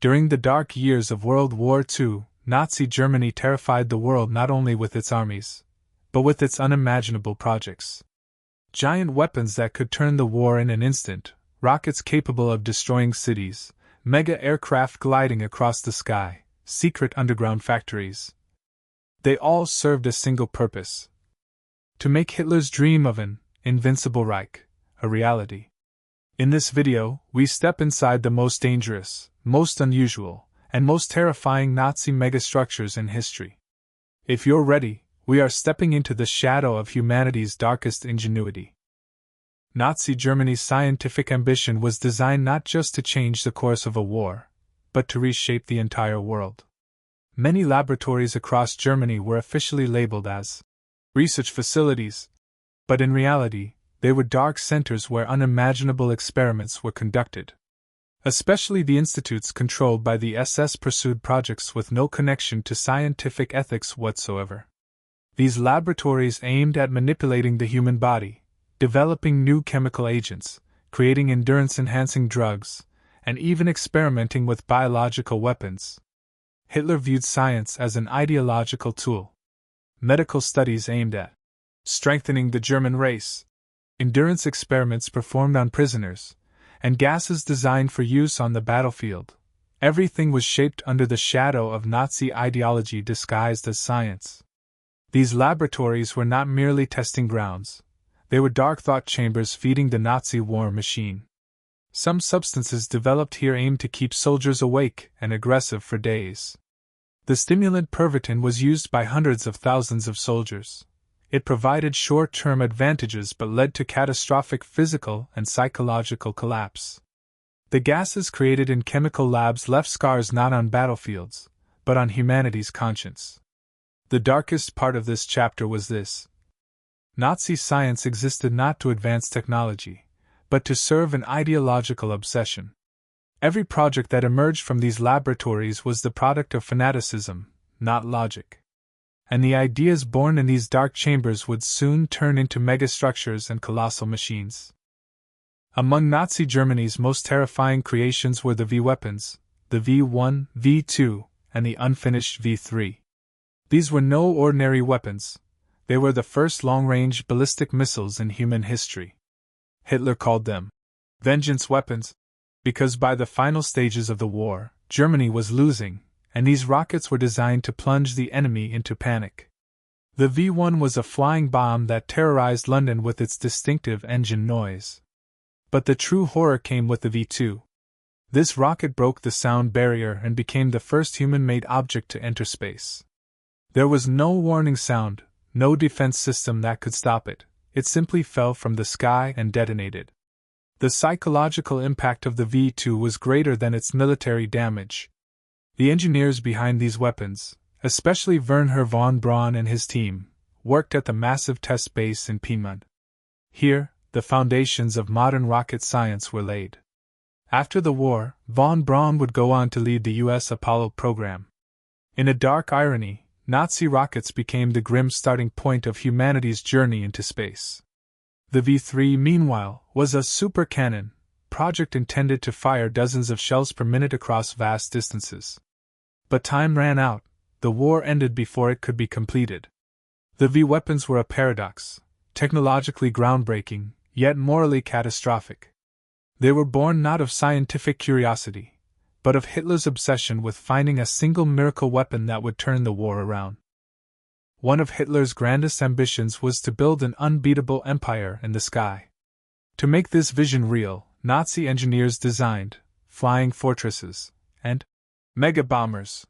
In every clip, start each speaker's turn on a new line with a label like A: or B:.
A: During the dark years of World War II, Nazi Germany terrified the world not only with its armies, but with its unimaginable projects. Giant weapons that could turn the war in an instant, rockets capable of destroying cities, mega aircraft gliding across the sky, secret underground factories. They all served a single purpose: to make Hitler's dream of an invincible Reich a reality. In this video, we step inside the most dangerous, most unusual, and most terrifying Nazi megastructures in history. If you're ready, we are stepping into the shadow of humanity's darkest ingenuity. Nazi Germany's scientific ambition was designed not just to change the course of a war, but to reshape the entire world. Many laboratories across Germany were officially labeled as research facilities, but in reality, they were dark centers where unimaginable experiments were conducted. Especially the institutes controlled by the SS pursued projects with no connection to scientific ethics whatsoever. These laboratories aimed at manipulating the human body, developing new chemical agents, creating endurance-enhancing drugs, and even experimenting with biological weapons. Hitler viewed science as an ideological tool. Medical studies aimed at strengthening the German race, endurance experiments performed on prisoners, and gases designed for use on the battlefield. Everything was shaped under the shadow of Nazi ideology disguised as science. These laboratories were not merely testing grounds, they were dark thought chambers feeding the Nazi war machine. Some substances developed here aimed to keep soldiers awake and aggressive for days. The stimulant Pervitin was used by hundreds of thousands of soldiers. It provided short-term advantages but led to catastrophic physical and psychological collapse. The gases created in chemical labs left scars not on battlefields, but on humanity's conscience. The darkest part of this chapter was this: Nazi science existed not to advance technology, but to serve an ideological obsession. Every project that emerged from these laboratories was the product of fanaticism, not logic. And the ideas born in these dark chambers would soon turn into megastructures and colossal machines. Among Nazi Germany's most terrifying creations were the V-weapons, the V1, V2, and the unfinished V3. These were no ordinary weapons. They were the first long-range ballistic missiles in human history. Hitler called them vengeance weapons, because by the final stages of the war, Germany was losing, and these rockets were designed to plunge the enemy into panic. The V1 was a flying bomb that terrorized London with its distinctive engine noise. But the true horror came with the V2. This rocket broke the sound barrier and became the first human-made object to enter space. There was no warning sound, no defense system that could stop it. It simply fell from the sky and detonated. The psychological impact of the V2 was greater than its military damage. The engineers behind these weapons, especially Wernher von Braun and his team, worked at the massive test base in Piedmont. Here, the foundations of modern rocket science were laid. After the war, von Braun would go on to lead the U.S. Apollo program. In a dark irony, Nazi rockets became the grim starting point of humanity's journey into space. The V3, meanwhile, was a super cannon project intended to fire dozens of shells per minute across vast distances. But time ran out, the war ended before it could be completed. The V-weapons were a paradox, technologically groundbreaking, yet morally catastrophic. They were born not of scientific curiosity, but of Hitler's obsession with finding a single miracle weapon that would turn the war around. One of Hitler's grandest ambitions was to build an unbeatable empire in the sky. To make this vision real, Nazi engineers designed flying fortresses and mega bombers.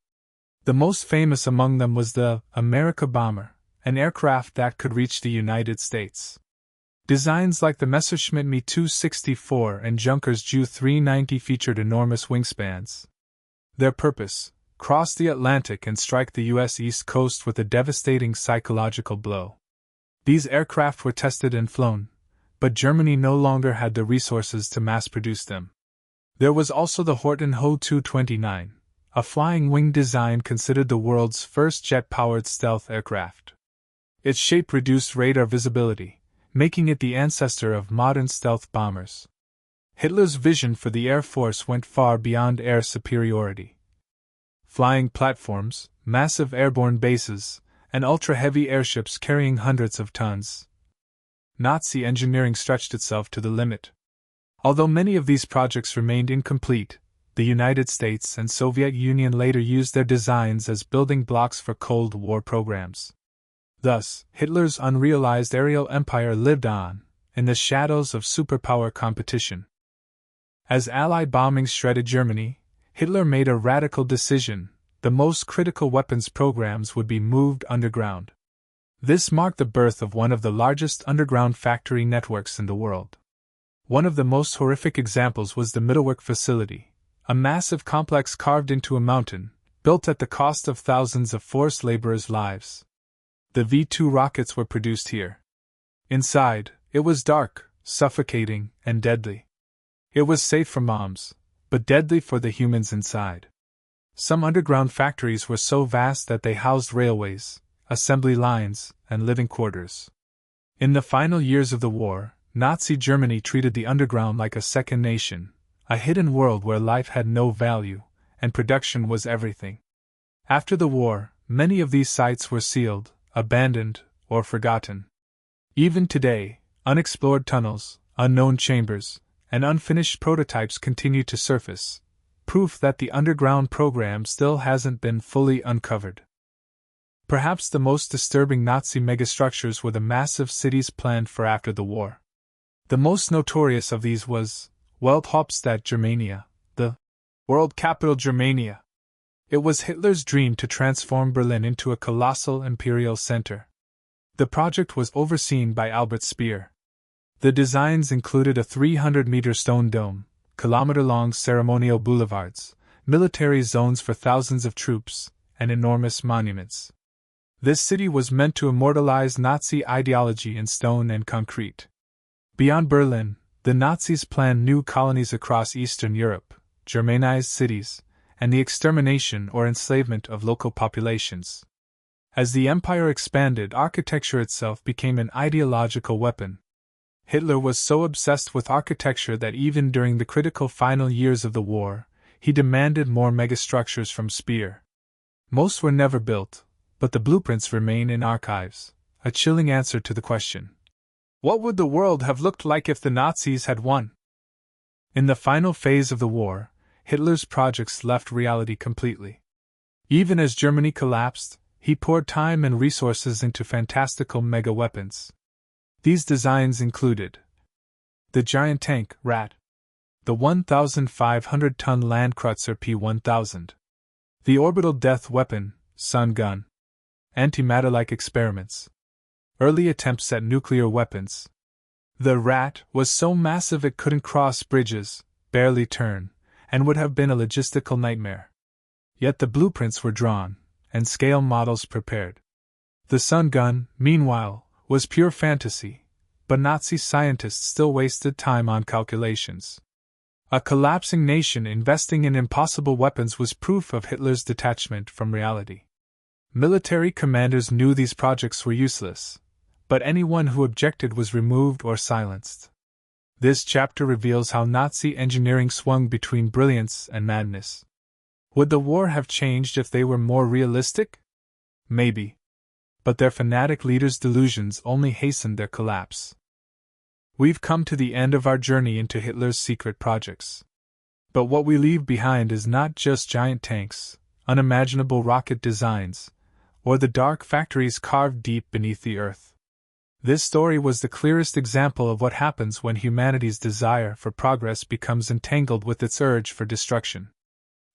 A: The most famous among them was the America bomber, an aircraft that could reach the United States. Designs like the Messerschmitt Me 264 and Junkers Ju 390 featured enormous wingspans. Their purpose: cross the Atlantic and strike the U.S. East Coast with a devastating psychological blow. These aircraft were tested and flown, but Germany no longer had the resources to mass-produce them. There was also the Horten Ho 229, a flying wing design considered the world's first jet-powered stealth aircraft. Its shape reduced radar visibility, making it the ancestor of modern stealth bombers. Hitler's vision for the Air Force went far beyond air superiority. Flying platforms, massive airborne bases, and ultra-heavy airships carrying hundreds of tons. Nazi engineering stretched itself to the limit. Although many of these projects remained incomplete, the United States and Soviet Union later used their designs as building blocks for Cold War programs. Thus, Hitler's unrealized aerial empire lived on, in the shadows of superpower competition. As Allied bombings shredded Germany, Hitler made a radical decision: the most critical weapons programs would be moved underground. This marked the birth of one of the largest underground factory networks in the world. One of the most horrific examples was the Mittelwerk facility, a massive complex carved into a mountain, built at the cost of thousands of forced laborers' lives. The V-2 rockets were produced here. Inside, it was dark, suffocating, and deadly. It was safe for bombs, but deadly for the humans inside. Some underground factories were so vast that they housed railways, assembly lines, and living quarters. In the final years of the war, Nazi Germany treated the underground like a second nation, a hidden world where life had no value, and production was everything. After the war, many of these sites were sealed, abandoned, or forgotten. Even today, unexplored tunnels, unknown chambers, and unfinished prototypes continue to surface, proof that the underground program still hasn't been fully uncovered. Perhaps the most disturbing Nazi megastructures were the massive cities planned for after the war. The most notorious of these was Welthauptstadt Germania, the world capital Germania. It was Hitler's dream to transform Berlin into a colossal imperial center. The project was overseen by Albert Speer. The designs included a 300-meter stone dome, kilometer-long ceremonial boulevards, military zones for thousands of troops, and enormous monuments. This city was meant to immortalize Nazi ideology in stone and concrete. Beyond Berlin, the Nazis planned new colonies across Eastern Europe, Germanized cities, and the extermination or enslavement of local populations. As the empire expanded, architecture itself became an ideological weapon. Hitler was so obsessed with architecture that even during the critical final years of the war, he demanded more megastructures from Speer. Most were never built, but the blueprints remain in archives, a chilling answer to the question: what would the world have looked like if the Nazis had won? In the final phase of the war, Hitler's projects left reality completely. Even as Germany collapsed, he poured time and resources into fantastical mega-weapons. These designs included the giant tank, Rat, the 1,500-ton Landkreuzer P-1000, the orbital death weapon, Sun Gun, antimatter-like experiments, early attempts at nuclear weapons. The Rat was so massive it couldn't cross bridges, barely turn, and would have been a logistical nightmare. Yet the blueprints were drawn, and scale models prepared. The Sun Gun, meanwhile, was pure fantasy, but Nazi scientists still wasted time on calculations. A collapsing nation investing in impossible weapons was proof of Hitler's detachment from reality. Military commanders knew these projects were useless, but anyone who objected was removed or silenced. This chapter reveals how Nazi engineering swung between brilliance and madness. Would the war have changed if they were more realistic? Maybe. But their fanatic leaders' delusions only hastened their collapse. We've come to the end of our journey into Hitler's secret projects. But what we leave behind is not just giant tanks, unimaginable rocket designs, or the dark factories carved deep beneath the earth. This story was the clearest example of what happens when humanity's desire for progress becomes entangled with its urge for destruction.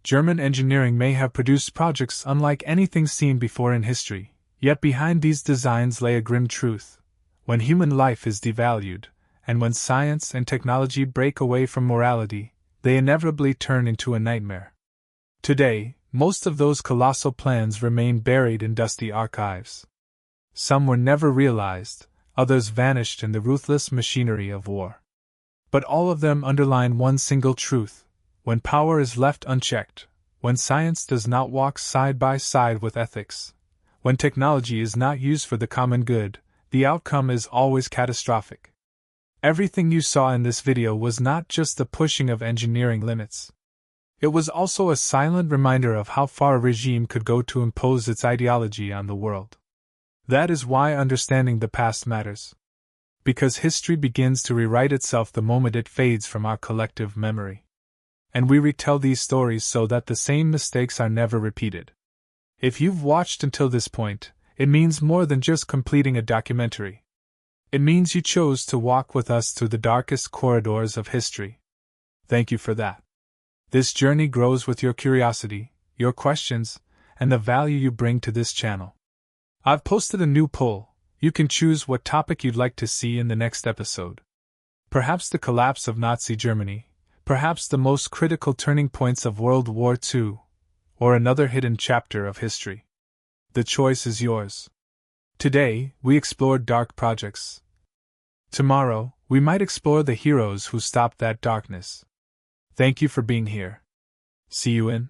A: German engineering may have produced projects unlike anything seen before in history, yet behind these designs lay a grim truth. When human life is devalued, and when science and technology break away from morality, they inevitably turn into a nightmare. Today, most of those colossal plans remain buried in dusty archives. Some were never realized, others vanished in the ruthless machinery of war. But all of them underline one single truth: when power is left unchecked, when science does not walk side by side with ethics, when technology is not used for the common good, the outcome is always catastrophic. Everything you saw in this video was not just the pushing of engineering limits. It was also a silent reminder of how far a regime could go to impose its ideology on the world. That is why understanding the past matters. Because history begins to rewrite itself the moment it fades from our collective memory. And we retell these stories so that the same mistakes are never repeated. If you've watched until this point, it means more than just completing a documentary. It means you chose to walk with us through the darkest corridors of history. Thank you for that. This journey grows with your curiosity, your questions, and the value you bring to this channel. I've posted a new poll. You can choose what topic you'd like to see in the next episode. Perhaps the collapse of Nazi Germany, perhaps the most critical turning points of World War II, or another hidden chapter of history. The choice is yours. Today, we explored dark projects. Tomorrow, we might explore the heroes who stopped that darkness. Thank you for being here. See you in